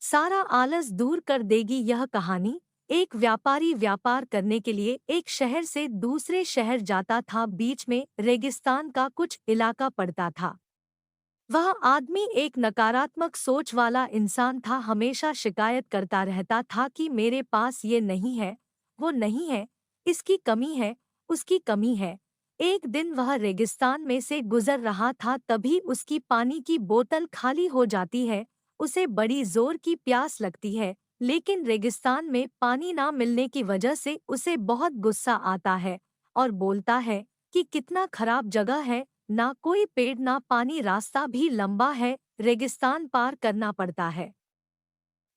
सारा आलस दूर कर देगी यह कहानी। एक व्यापारी व्यापार करने के लिए एक शहर से दूसरे शहर जाता था। बीच में रेगिस्तान का कुछ इलाका पड़ता था। वह आदमी एक नकारात्मक सोच वाला इंसान था। हमेशा शिकायत करता रहता था कि मेरे पास ये नहीं है, वो नहीं है, इसकी कमी है, उसकी कमी है। एक दिन वह रेगिस्तान में से गुजर रहा था, तभी उसकी पानी की बोतल खाली हो जाती है। उसे बड़ी जोर की प्यास लगती है, लेकिन रेगिस्तान में पानी ना मिलने की वजह से उसे बहुत गुस्सा आता है और बोलता है कि कितना खराब जगह है, ना कोई पेड़ ना पानी, रास्ता भी लंबा है, रेगिस्तान पार करना पड़ता है।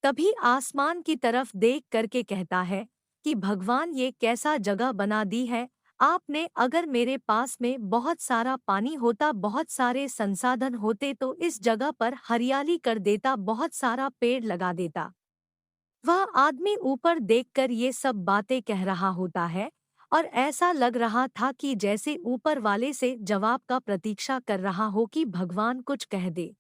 तभी आसमान की तरफ देख करके कहता है कि भगवान, ये कैसा जगह बना दी है आपने। अगर मेरे पास में बहुत सारा पानी होता, बहुत सारे संसाधन होते तो इस जगह पर हरियाली कर देता, बहुत सारा पेड़ लगा देता। वह आदमी ऊपर देखकर ये सब बातें कह रहा होता है और ऐसा लग रहा था कि जैसे ऊपर वाले से जवाब का प्रतीक्षा कर रहा हो कि भगवान कुछ कह दे।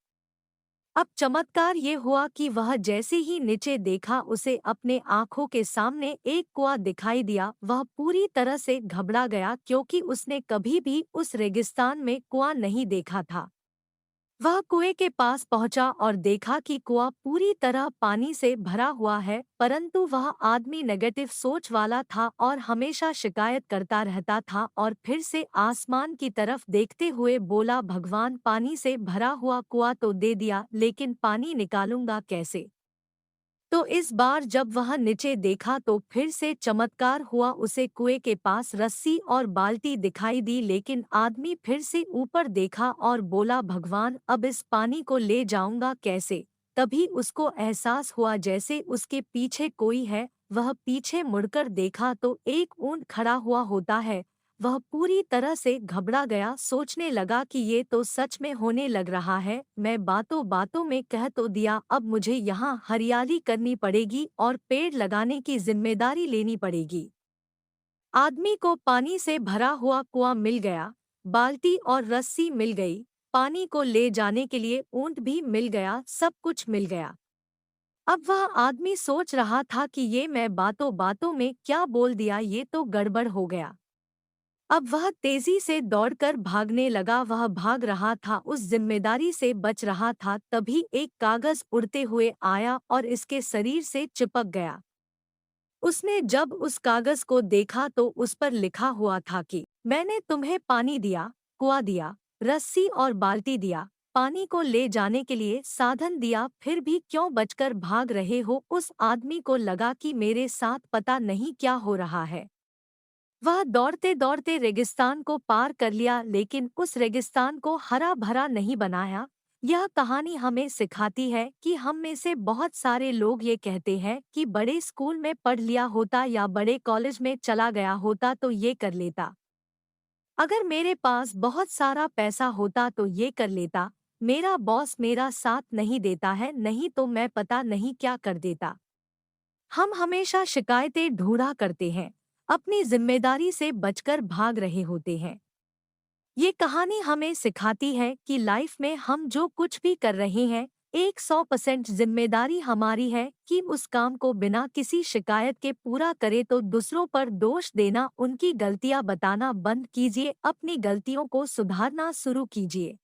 अब चमत्कार ये हुआ कि वह जैसे ही नीचे देखा, उसे अपने आंखों के सामने एक कुआं दिखाई दिया। वह पूरी तरह से घबरा गया क्योंकि उसने कभी भी उस रेगिस्तान में कुआं नहीं देखा था। वह कुएं के पास पहुंचा और देखा कि कुआं पूरी तरह पानी से भरा हुआ है, परंतु वह आदमी नेगेटिव सोच वाला था और हमेशा शिकायत करता रहता था। और फिर से आसमान की तरफ देखते हुए बोला, भगवान, पानी से भरा हुआ कुआं तो दे दिया, लेकिन पानी निकालूंगा कैसे? तो इस बार जब वह नीचे देखा तो फिर से चमत्कार हुआ। उसे कुएं के पास रस्सी और बाल्टी दिखाई दी, लेकिन आदमी फिर से ऊपर देखा और बोला, भगवान, अब इस पानी को ले जाऊंगा कैसे? तभी उसको एहसास हुआ जैसे उसके पीछे कोई है। वह पीछे मुड़कर देखा तो एक ऊंट खड़ा हुआ होता है। वह पूरी तरह से घबरा गया, सोचने लगा कि ये तो सच में होने लग रहा है। मैं बातों बातों में कह तो दिया, अब मुझे यहाँ हरियाली करनी पड़ेगी और पेड़ लगाने की जिम्मेदारी लेनी पड़ेगी। आदमी को पानी से भरा हुआ कुआं मिल गया, बाल्टी और रस्सी मिल गई, पानी को ले जाने के लिए ऊंट भी मिल गया, सब कुछ मिल गया। अब वह आदमी सोच रहा था कि ये मैं बातों बातों में क्या बोल दिया, ये तो गड़बड़ हो गया। अब वह तेजी से दौड़कर भागने लगा। वह भाग रहा था, उस जिम्मेदारी से बच रहा था। तभी एक कागज उड़ते हुए आया और इसके शरीर से चिपक गया। उसने जब उस कागज को देखा तो उस पर लिखा हुआ था कि मैंने तुम्हें पानी दिया, कुआं दिया, रस्सी और बाल्टी दिया, पानी को ले जाने के लिए साधन दिया, फिर भी क्यों बचकर भाग रहे हो? उस आदमी को लगा कि मेरे साथ पता नहीं क्या हो रहा है। वह दौड़ते दौड़ते रेगिस्तान को पार कर लिया, लेकिन उस रेगिस्तान को हरा भरा नहीं बनाया। यह कहानी हमें सिखाती है कि हम में से बहुत सारे लोग ये कहते हैं कि बड़े स्कूल में पढ़ लिया होता या बड़े कॉलेज में चला गया होता तो ये कर लेता। अगर मेरे पास बहुत सारा पैसा होता तो ये कर लेता। मेरा बॉस मेरा साथ नहीं देता है, नहीं तो मैं पता नहीं क्या कर देता। हम हमेशा शिकायतें ढूंढा करते हैं, अपनी जिम्मेदारी से बचकर भाग रहे होते हैं। ये कहानी हमें सिखाती है कि लाइफ में हम जो कुछ भी कर रहे हैं, 100% जिम्मेदारी हमारी है कि उस काम को बिना किसी शिकायत के पूरा करे। तो दूसरों पर दोष देना, उनकी गलतियां बताना बंद कीजिए, अपनी गलतियों को सुधारना शुरू कीजिए।